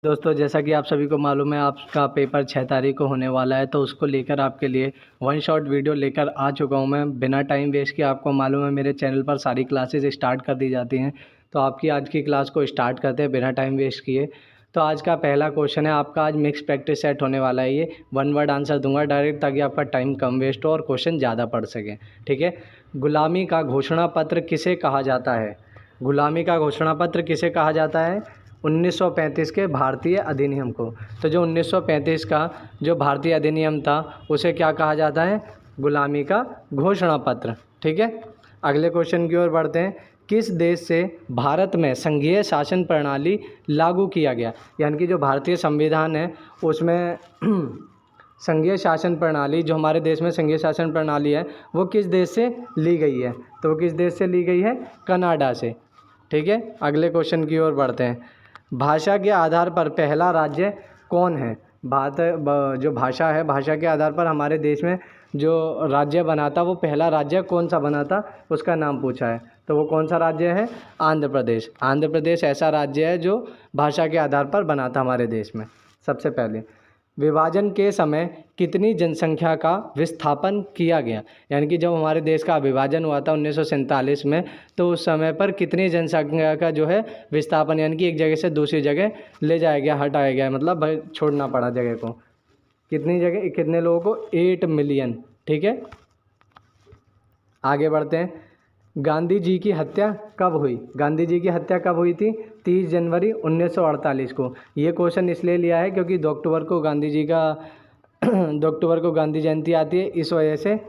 दोस्तों, जैसा कि आप सभी को मालूम है, आपका पेपर 6 तारीख को होने वाला है। तो उसको लेकर आपके लिए वन शॉट वीडियो लेकर आ चुका हूं मैं। बिना टाइम वेस्ट किए, आपको मालूम है मेरे चैनल पर सारी क्लासेस स्टार्ट कर दी जाती हैं। तो आपकी आज की क्लास को स्टार्ट करते हैं बिना टाइम वेस्ट किए। तो आज का पहला क्वेश्चन है आपका। आज मिक्स प्रैक्टिस सेट होने वाला है। ये वन वर्ड आंसर दूंगा डायरेक्ट, ताकि आपका टाइम कम वेस्ट हो और क्वेश्चन ज़्यादा पढ़ सकें। ठीक है। गुलामी का घोषणा पत्र किसे कहा जाता है? गुलामी का घोषणा पत्र किसे कहा जाता है? 1935 के भारतीय अधिनियम को। तो जो 1935 का जो भारतीय अधिनियम था, उसे क्या कहा जाता है? गुलामी का घोषणा पत्र। ठीक है। अगले क्वेश्चन की ओर बढ़ते हैं। किस देश से भारत में संघीय शासन प्रणाली लागू किया गया? यानी कि जो भारतीय संविधान है उसमें संघीय शासन प्रणाली, जो हमारे देश में संघीय शासन प्रणाली है, वो किस देश से ली गई है? तो वो किस देश से ली गई है? कनाडा से। ठीक है। अगले क्वेश्चन की ओर बढ़ते हैं। भाषा के आधार पर पहला राज्य कौन है? जो भाषा है, भाषा के आधार पर हमारे देश में जो राज्य बना था, वो पहला राज्य कौन सा बना था, उसका नाम पूछा है। तो वो कौन सा राज्य है? आंध्र प्रदेश। आंध्र प्रदेश ऐसा राज्य है जो भाषा के आधार पर बना था हमारे देश में सबसे पहले। विभाजन के समय कितनी जनसंख्या का विस्थापन किया गया? यानी कि जब हमारे देश का विभाजन हुआ था 1947 में, तो उस समय पर कितनी जनसंख्या का जो है विस्थापन, यानी कि एक जगह से दूसरी जगह ले जाया गया, हटाया गया, मतलब भाई छोड़ना पड़ा जगह को। कितनी जगह, कितने लोगों को? 8 मिलियन। ठीक है। आगे बढ़ते हैं। गांधी जी की हत्या कब हुई? गांधी जी की हत्या कब हुई थी? 30 जनवरी 1948 को। ये क्वेश्चन इसलिए लिया है क्योंकि 2 अक्टूबर को गांधी जी का 2 अक्टूबर को गांधी जयंती आती है, इस वजह से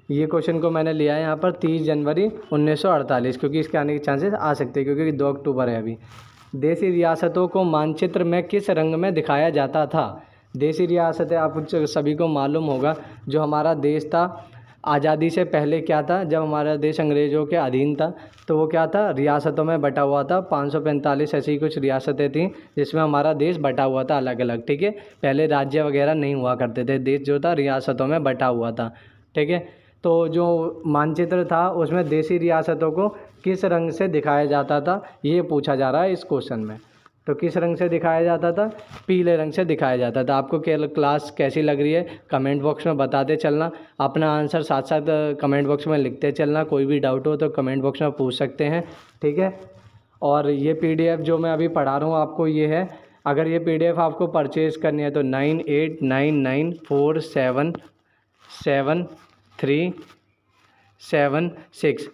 ये क्वेश्चन को मैंने लिया है यहाँ पर 30 जनवरी 1948, क्योंकि इसके आने के चांसेस आ सकते हैं, क्योंकि 2 अक्टूबर है अभी। देशी रियासतों को मानचित्र में किस रंग में दिखाया जाता था? देशी रियासतें आप सभी को मालूम होगा, जो हमारा देश था आज़ादी से पहले क्या था, जब हमारा देश अंग्रेज़ों के अधीन था, तो वो क्या था? रियासतों में बटा हुआ था। 545 ऐसी कुछ रियासतें थीं जिसमें हमारा देश बटा हुआ था अलग अलग। ठीक है। पहले राज्य वगैरह नहीं हुआ करते थे, देश जो था रियासतों में बटा हुआ था। ठीक है। तो जो मानचित्र था उसमें देशी रियासतों को किस रंग से दिखाया जाता था, ये पूछा जा रहा है इस क्वेश्चन में। तो किस रंग से दिखाया जाता था? पीले रंग से दिखाया जाता था। आपको क्लास कैसी लग रही है कमेंट बॉक्स में बताते चलना। अपना आंसर साथ साथ कमेंट बॉक्स में लिखते चलना। कोई भी डाउट हो तो कमेंट बॉक्स में पूछ सकते हैं। ठीक है। और ये पीडीएफ जो मैं अभी पढ़ा रहा हूँ आपको, ये है। अगर ये पीडीएफ आपको परचेज़ करनी है तो 9899477376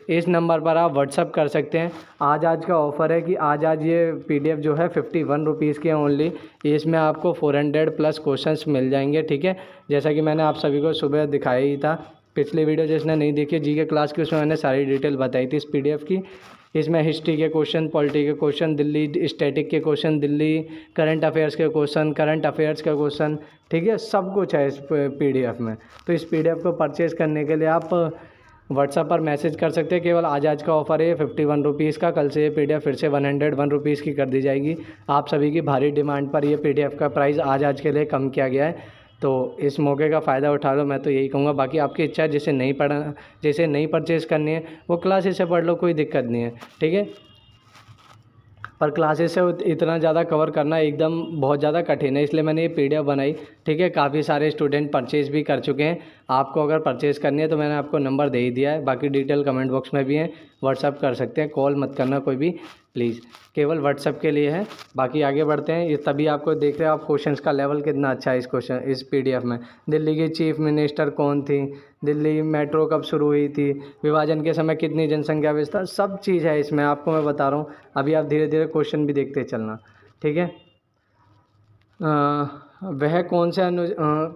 इस नंबर पर आप व्हाट्सअप कर सकते हैं। आज का ऑफ़र है कि आज ये पीडीएफ जो है 51 रुपीज़ के हैं ओनली। इसमें आपको 400 प्लस क्वेश्चंस मिल जाएंगे। ठीक है। जैसा कि मैंने आप सभी को सुबह दिखाया ही था, पिछली वीडियो जिसने नहीं देखी जीके क्लास की, उसमें मैंने सारी डिटेल बताई थी इस पीडीएफ की। इसमें हिस्ट्री के क्वेश्चन, पॉलिटी के क्वेश्चन, दिल्ली स्टैटिक के क्वेश्चन, दिल्ली करंट अफेयर्स के क्वेश्चन, करंट अफेयर्स का क्वेश्चन, ठीक है, सब कुछ है इस पीडीएफ में। तो इस पीडीएफ को परचेज़ करने के लिए आप व्हाट्सएप पर मैसेज कर सकते हैं। केवल आज का ऑफ़र है 51 रुपीज़ का। कल से ये पीडीएफ फिर से 101 रुपीज़ की कर दी जाएगी। आप सभी की भारी डिमांड पर ये पीडीएफ का प्राइस आज के लिए कम किया गया है। तो इस मौके का फ़ायदा उठा लो, मैं तो यही कहूँगा। बाकी आपकी इच्छा है, जिसे नहीं परचेज़ करनी है वो क्लासेस से पढ़ लो, कोई दिक्कत नहीं है। ठीक है। पर क्लासेस से इतना ज़्यादा कवर करना एकदम बहुत ज़्यादा कठिन है, इसलिए मैंने ये पीडीएफ बनाई। ठीक है। काफ़ी सारे स्टूडेंट परचेज़ भी कर चुके हैं। आपको अगर परचेज़ करनी है तो मैंने आपको नंबर दे ही दिया है, बाकी डिटेल कमेंट बॉक्स में भी है, व्हाट्सअप कर सकते हैं। कॉल मत करना कोई भी प्लीज़, केवल व्हाट्सअप के लिए है। बाकी आगे बढ़ते हैं। ये तभी आपको देख रहे हो आप क्वेश्चंस का लेवल कितना अच्छा है इस पीडीएफ में। दिल्ली की चीफ मिनिस्टर कौन थी, दिल्ली मेट्रो कब शुरू हुई थी, विभाजन के समय कितनी जनसंख्या विस्तार, सब चीज़ है इसमें, आपको मैं बता रहा हूँ। अभी आप धीरे धीरे क्वेश्चन भी देखते चलना। ठीक है। वह कौन से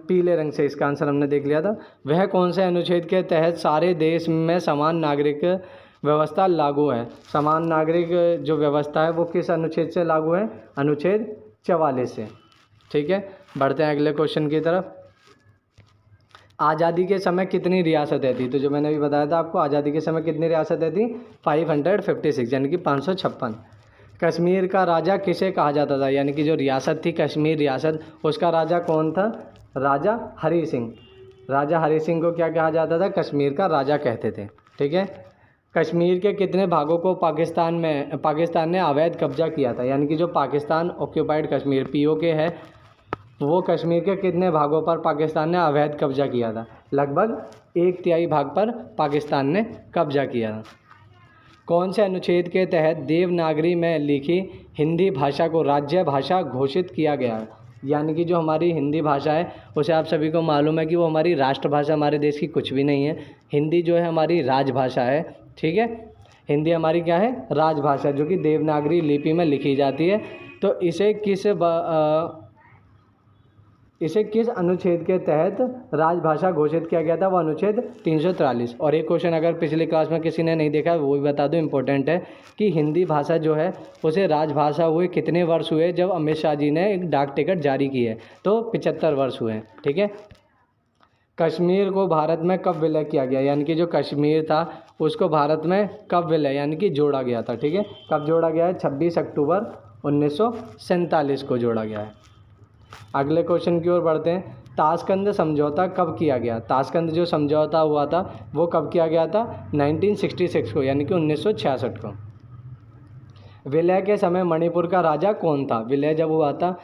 पीले रंग से इसका आंसर हमने देख लिया था। वह कौन से अनुच्छेद के तहत सारे देश में समान नागरिक व्यवस्था लागू है? समान नागरिक जो व्यवस्था है वो किस अनुच्छेद से लागू है? अनुच्छेद 44 से। ठीक है। बढ़ते हैं अगले क्वेश्चन की तरफ। आज़ादी के समय कितनी रियासतें थी? तो जो मैंने अभी बताया था आपको, आज़ादी के समय कितनी रियासतें थी? 556, यानी कि 556। कश्मीर का राजा किसे कहा जाता था? यानी कि जो रियासत थी कश्मीर रियासत, उसका राजा कौन था? राजा हरी सिंह। राजा हरी सिंह को क्या कहा जाता था? कश्मीर का राजा कहते थे। ठीक है। कश्मीर के कितने भागों को पाकिस्तान ने अवैध कब्जा किया था, यानी कि जो पाकिस्तान ऑक्यूपाइड कश्मीर पीओके है, वो कश्मीर के कितने भागों पर पाकिस्तान ने अवैध कब्जा किया था? लगभग 1/3 भाग पर पाकिस्तान ने कब्जा किया था। कौन से अनुच्छेद के तहत देवनागरी में लिखी हिंदी भाषा को राज्य भाषा घोषित किया गया? यानी कि जो हमारी हिंदी भाषा है उसे आप सभी को मालूम है कि वो हमारी राष्ट्रभाषा हमारे देश की कुछ भी नहीं है। हिंदी जो है हमारी राजभाषा है, ठीक है। हिंदी हमारी क्या है? राजभाषा, जो कि देवनागरी लिपि में लिखी जाती है। तो इसे किस अनुच्छेद के तहत राजभाषा घोषित किया गया था? वो अनुच्छेद 343। और एक क्वेश्चन अगर पिछली क्लास में किसी ने नहीं देखा वो भी बता दूं, इम्पोर्टेंट है, कि हिंदी भाषा जो है उसे राजभाषा हुए कितने वर्ष हुए जब अमित शाह जी ने एक डाक टिकट जारी की है? तो 75 वर्ष हुए, ठीक है। कश्मीर को भारत में कब विलय किया गया? यानी कि जो कश्मीर था उसको भारत में कब विलय यानी कि जोड़ा गया था, ठीक है। कब जोड़ा गया है? 26 अक्टूबर 1947 को जोड़ा गया है। अगले क्वेश्चन की ओर बढ़ते हैं। ताशकंद समझौता कब किया गया? ताशकंद जो समझौता हुआ था वो कब किया गया था? 1966 को, यानी कि 1966 को। विलय के समय मणिपुर का राजा कौन था? विलय जब हुआ था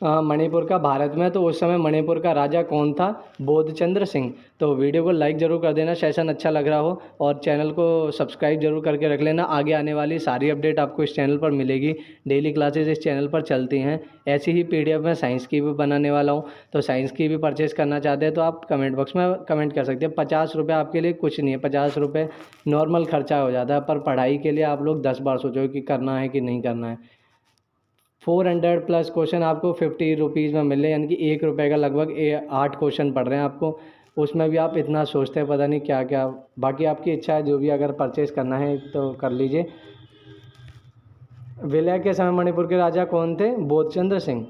मणिपुर का भारत में, तो उस समय मणिपुर का राजा कौन था? बोधचंद्र सिंह। तो वीडियो को लाइक ज़रूर कर देना सेशन अच्छा लग रहा हो, और चैनल को सब्सक्राइब जरूर करके रख लेना। आगे आने वाली सारी अपडेट आपको इस चैनल पर मिलेगी। डेली क्लासेस इस चैनल पर चलती हैं। ऐसी ही PDF में साइंस की भी बनाने वाला हूँ, तो साइंस की भी परचेज़ करना चाहते हैं तो आप कमेंट बॉक्स में कमेंट कर सकते हैं। 50 रुपये आपके लिए कुछ नहीं है, 50 रुपये नॉर्मल खर्चा हो जाता है, पर पढ़ाई के लिए आप लोग 10 बार सोचो कि करना है कि नहीं करना है। 400+ क्वेश्चन आपको 50 रुपीज़ में मिले, यानी कि 1 रुपये का लगभग 8 क्वेश्चन पढ़ रहे हैं आपको। उसमें भी आप इतना सोचते हैं, पता नहीं क्या क्या। बाकी आपकी इच्छा है, जो भी अगर परचेज़ करना है तो कर लीजिए। विलय के समय मणिपुर के राजा कौन थे? बोधचंद्र सिंह।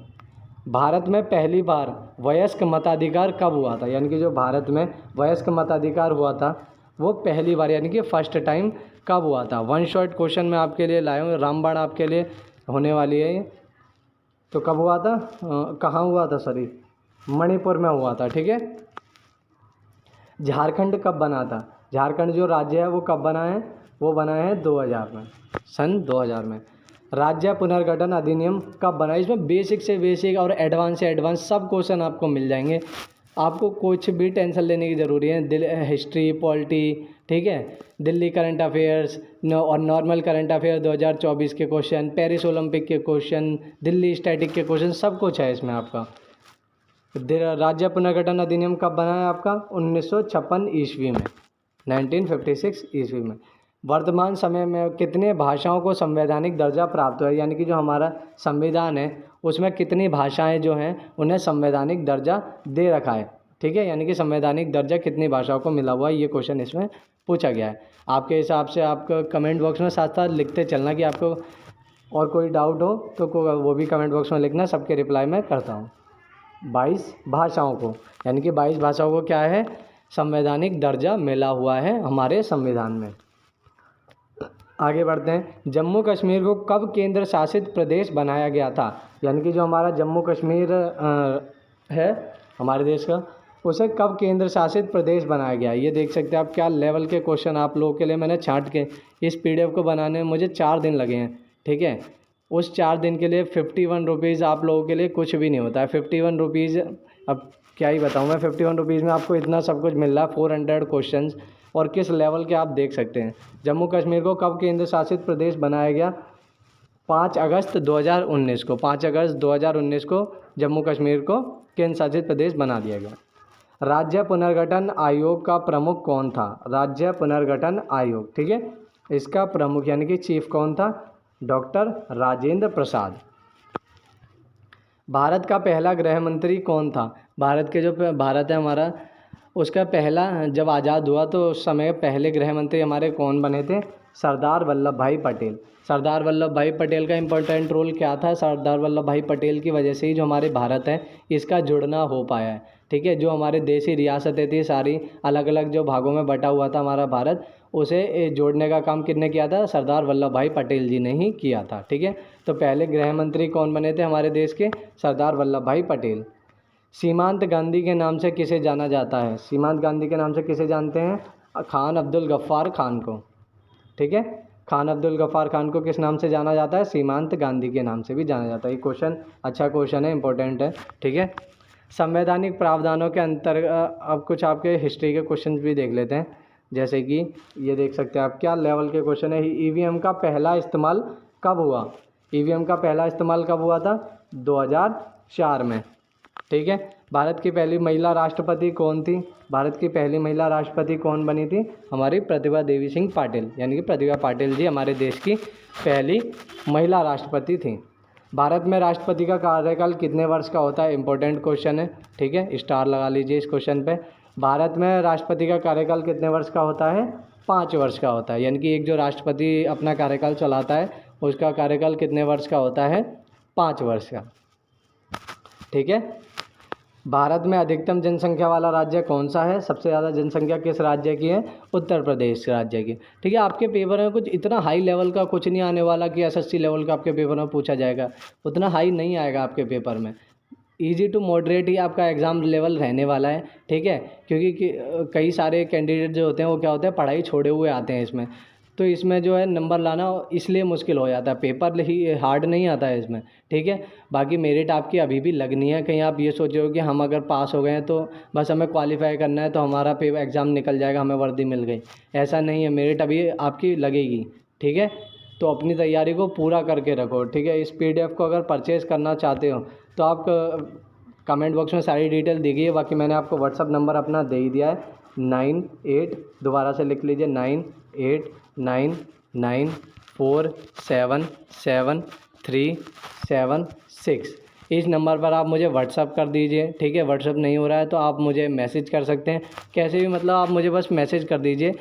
भारत में पहली बार वयस्क मताधिकार कब हुआ था? यानी कि जो भारत में वयस्क मताधिकार हुआ था वो पहली बार, यानी कि फर्स्ट टाइम कब हुआ था? 1 शॉट क्वेश्चन मैं आपके लिए लाया हूँ, रामबाण आपके लिए होने वाली है ये। तो कब हुआ था? कहाँ हुआ था? सॉरी, मणिपुर में हुआ था, ठीक है। झारखंड कब बना था? झारखंड जो राज्य है वो कब बना है? वो बना है 2000 में, सन 2000 में। राज्य पुनर्गठन अधिनियम कब बना? इसमें बेसिक से बेसिक और एडवांस से एडवांस सब क्वेश्चन आपको मिल जाएंगे। आपको कुछ भी टेंशन लेने की ज़रूरी है। हिस्ट्री, पॉलिटी, ठीक है, दिल्ली करंट अफेयर्स और नॉर्मल करंट अफेयर 2024 के क्वेश्चन, पेरिस ओलंपिक के क्वेश्चन, दिल्ली स्टैटिक के क्वेश्चन, सब कुछ है इसमें आपका। राज्य पुनर्गठन अधिनियम कब बना है आपका? 1956 ईस्वी में, 1956 ईस्वी में। वर्तमान समय में कितने भाषाओं को संवैधानिक दर्जा प्राप्त हुआ है? यानी कि जो हमारा संविधान है उसमें कितनी भाषाएं जो हैं उन्हें संवैधानिक दर्जा दे रखा है, ठीक है। यानी कि संवैधानिक दर्जा कितनी भाषाओं को मिला हुआ है, ये क्वेश्चन इसमें पूछा गया है। आपके हिसाब से आपको कमेंट बॉक्स में साथ साथ लिखते चलना कि आपको और कोई डाउट हो तो वो भी कमेंट बॉक्स में लिखना, सबके रिप्लाई मैं करता हूँ। 22 भाषाओं को, यानी कि 22 भाषाओं को क्या है? संवैधानिक दर्जा मिला हुआ है हमारे संविधान में। आगे बढ़ते हैं। जम्मू कश्मीर को कब केंद्र शासित प्रदेश बनाया गया था? यानी कि जो हमारा जम्मू कश्मीर है हमारे देश का, उसे कब केंद्र शासित प्रदेश बनाया गया? ये देख सकते हैं आप क्या लेवल के क्वेश्चन आप लोगों के लिए मैंने छांट के इस PDF को बनाने में मुझे 4 दिन लगे हैं, ठीक है। उस 4 दिन के लिए 51 रुपीज़ आप लोगों के लिए कुछ भी नहीं होता है। 51 रुपीज़, अब क्या ही बताऊँ मैं, 51 रुपीज़ में आपको इतना सब कुछ मिल रहा है, 400 क्वेश्चन, और किस लेवल के आप देख सकते हैं। जम्मू कश्मीर को कब केंद्र शासित प्रदेश बनाया गया? 5 अगस्त 2019 को, 5 अगस्त 2019 को जम्मू कश्मीर को केंद्र शासित प्रदेश बना दिया गया। राज्य पुनर्गठन आयोग का प्रमुख कौन था? राज्य पुनर्गठन आयोग, ठीक है, इसका प्रमुख यानी कि चीफ कौन था? डॉक्टर राजेंद्र प्रसाद। भारत का पहला गृह मंत्री कौन था? भारत के जो भारत है हमारा, उसका पहला जब आज़ाद हुआ तो उस समय पहले गृह मंत्री हमारे कौन बने थे? सरदार वल्लभ भाई पटेल। सरदार वल्लभ भाई पटेल का इम्पोर्टेंट रोल क्या था? सरदार वल्लभ भाई पटेल की वजह से ही जो हमारे भारत है इसका जुड़ना हो पाया है, ठीक है। जो हमारे देशी रियासतें थी सारी अलग अलग जो भागों में बटा हुआ था हमारा भारत, उसे जोड़ने का काम किसने किया था? सरदार वल्लभ भाई पटेल जी ने ही किया था, ठीक है। तो पहले गृह मंत्री कौन बने थे हमारे देश के? सरदार वल्लभ भाई पटेल। सीमांत गांधी के नाम से किसे जाना जाता है? सीमांत गांधी के नाम से किसे जानते हैं? खान अब्दुल गफ्फार खान को। ठीक है। खान अब्दुल गफ़ार खान को किस नाम से जाना जाता है? सीमांत गांधी के नाम से भी जाना जाता है। ये क्वेश्चन अच्छा क्वेश्चन है, इंपॉर्टेंट है, ठीक है। संवैधानिक प्रावधानों के अंतर्गत अब कुछ आपके हिस्ट्री के क्वेश्चन भी देख लेते हैं। जैसे कि ये देख सकते हैं आप, क्या लेवल के क्वेश्चन है। ईवीएम का पहला इस्तेमाल कब हुआ? ईवीएम का पहला इस्तेमाल कब हुआ था? 2004 में, ठीक है। भारत की पहली महिला राष्ट्रपति कौन थी? भारत की पहली महिला राष्ट्रपति कौन बनी थी? हमारी प्रतिभा देवी सिंह पाटिल, यानी कि प्रतिभा पाटिल जी हमारे देश की पहली महिला राष्ट्रपति थी। भारत में राष्ट्रपति का कार्यकाल कितने वर्ष का होता है? इंपॉर्टेंट क्वेश्चन है, ठीक है, स्टार लगा लीजिए इस क्वेश्चन पे। भारत में राष्ट्रपति का कार्यकाल कितने वर्ष का होता है? 5 वर्ष का होता है। यानी कि एक जो राष्ट्रपति अपना कार्यकाल चलाता है उसका कार्यकाल कितने वर्ष का होता है? 5 वर्ष का, ठीक है। भारत में अधिकतम जनसंख्या वाला राज्य कौन सा है? सबसे ज़्यादा जनसंख्या किस राज्य की है? उत्तर प्रदेश राज्य की, ठीक है। आपके पेपर में कुछ इतना हाई लेवल का कुछ नहीं आने वाला कि एसएससी लेवल का आपके पेपर में पूछा जाएगा, उतना हाई नहीं आएगा आपके पेपर में। ईजी टू मॉडरेट ही आपका एग्ज़ाम लेवल रहने वाला है, ठीक है। क्योंकि कई सारे कैंडिडेट जो होते हैं वो क्या होते हैं, पढ़ाई छोड़े हुए आते हैं इसमें, तो इसमें जो है नंबर लाना इसलिए मुश्किल हो जाता है, पेपर ही हार्ड नहीं आता है इसमें, ठीक है। बाकी मेरिट आपकी अभी भी लगनी है। कहीं आप ये सोच रहे हो कि हम अगर पास हो गए हैं तो बस हमें क्वालिफाई करना है तो हमारा एग्ज़ाम निकल जाएगा, हमें वर्दी मिल गई, ऐसा नहीं है। मेरिट अभी आपकी लगेगी, ठीक है। तो अपनी तैयारी को पूरा करके रखो, ठीक है। इस पीडीएफ को अगर परचेज़ करना चाहते हो तो आप कमेंट बॉक्स में सारी डिटेल दी गई है। बाकी मैंने आपको व्हाट्सअप नंबर अपना दे ही दिया है, 98, दोबारा से लिख लीजिए, 9899477376। इस नंबर पर आप मुझे व्हाट्सअप कर दीजिए, ठीक है। व्हाट्सअप नहीं हो रहा है तो आप मुझे मैसेज कर सकते हैं, कैसे भी, मतलब आप मुझे बस मैसेज कर दीजिए।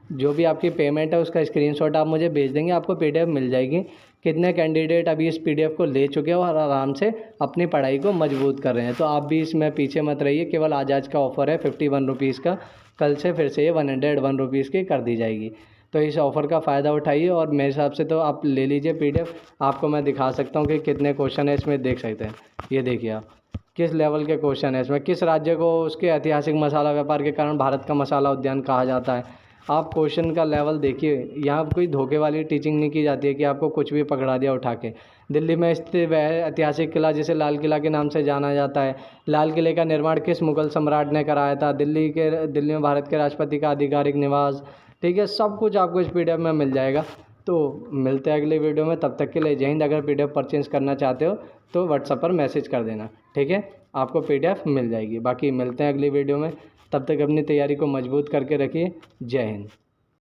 जो भी आपकी पेमेंट है उसका स्क्रीनशॉट आप मुझे भेज देंगे, आपको पीडीएफ मिल जाएगी। कितने कैंडिडेट अभी इस पीडीएफ को ले चुके हैं और आराम से अपनी पढ़ाई को मजबूत कर रहे हैं, तो आप भी इसमें पीछे मत रहिए। केवल आज का ऑफ़र है 51 रुपीज़ का, कल से फिर से ये 101 रुपीज़ की कर दी जाएगी। तो इस ऑफ़र का फ़ायदा उठाइए और मेरे हिसाब से तो आप ले लीजिए पीडीएफ। आपको मैं दिखा सकता हूँ कि कितने क्वेश्चन है इसमें, देख सकते हैं। ये देखिए आप, किस लेवल के क्वेश्चन है इसमें। किस राज्य को उसके ऐतिहासिक मसाला व्यापार के कारण भारत का मसाला उद्यान कहा जाता है? आप क्वेश्चन का लेवल देखिए, यहाँ कोई धोखे वाली टीचिंग नहीं की जाती है कि आपको कुछ भी पकड़ा दिया उठा के। दिल्ली में स्थित वह ऐतिहासिक किला जिसे लाल किला के नाम से जाना जाता है, लाल किले का निर्माण किस मुगल सम्राट ने कराया था? दिल्ली में भारत के राष्ट्रपति का आधिकारिक निवास, ठीक है। सब कुछ आपको इस पीडीएफ में मिल जाएगा। तो मिलते हैं अगले वीडियो में, तब तक के लिए जय हिंद। अगर पीडीएफ परचेज करना चाहते हो तो व्हाट्सएप पर मैसेज कर देना, ठीक है, आपको पीडीएफ मिल जाएगी। बाकी मिलते हैं अगली वीडियो में, तब तक अपनी तैयारी को मजबूत करके रखिए। जय हिंद।